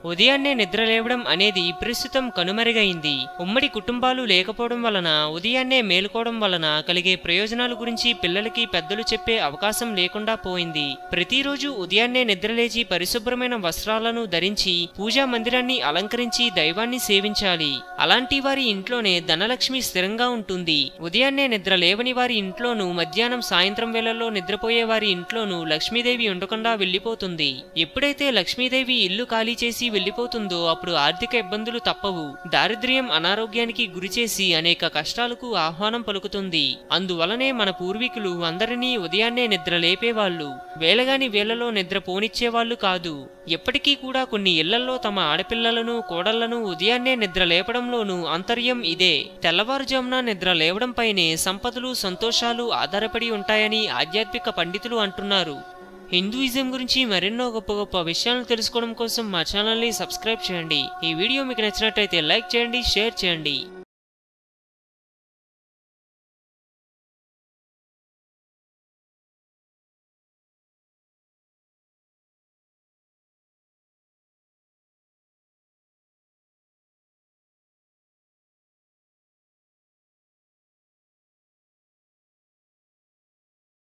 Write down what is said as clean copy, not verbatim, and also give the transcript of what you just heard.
ఉదయాన్నే నిద్ర లేవడం అనేది ప్రస్తుతం కనుమరుగైంది. ఉమ్మడి కుటుంబాలు లేకపోవడం వలన ఉదయాన్నే మేలుకోవడం వలన కలిగే ప్రయోజనాల గురించి పిల్లలకి పెద్దలు చెప్పే అవకాశం లేకుండా పోయింది. ప్రతిరోజు ఉదయాన్నే నిద్రలేచి పరిశుభ్రమైన వస్త్రాలను ధరించి పూజా మందిరాన్ని అలంకరించి దైవాన్ని సేవించాలి. అలాంటి వారి ఇంట్లోనే ధనలక్ష్మి స్థిరంగా ఉంటుంది. ఉదయాన్నే నిద్ర లేవని వారి ఇంట్లోనూ మధ్యాహ్నం సాయంత్రం వేళల్లో నిద్రపోయే వారి ఇంట్లోనూ లక్ష్మీదేవి ఉండకుండా వెళ్లిపోతుంది. ఎప్పుడైతే లక్ష్మీదేవి ఇల్లు ఖాళీ చేసి వెళ్లిపోతుందో అప్పుడు ఆర్థిక ఇబ్బందులు తప్పవు. దారిద్ర్యం అనారోగ్యానికి గురిచేసి అనేక కష్టాలకు ఆహ్వానం పలుకుతుంది. అందువలనే మన పూర్వీకులు అందరినీ ఉదయాన్నే నిద్ర లేపేవాళ్లు. వేళగాని వేళలో నిద్ర పోనిచ్చేవాళ్లు కాదు. ఎప్పటికీ కూడా కొన్ని ఇళ్లల్లో తమ ఆడపిల్లలను కోడళ్లను ఉదయాన్నే నిద్ర లేపడంలోనూ అంతర్యం ఇదే. తెల్లవారుజామున నిద్ర లేవడంపైనే సంపదలు సంతోషాలు ఆధారపడి ఉంటాయని ఆధ్యాత్మిక పండితులు అంటున్నారు. హిందూయిజం గురించి మరెన్నో గొప్ప గొప్ప విషయాలను తెలుసుకోవడం కోసం మా ఛానల్ని సబ్స్క్రైబ్ చేయండి. ఈ వీడియో మీకు నచ్చినట్లయితే లైక్ చేయండి, షేర్ చేయండి.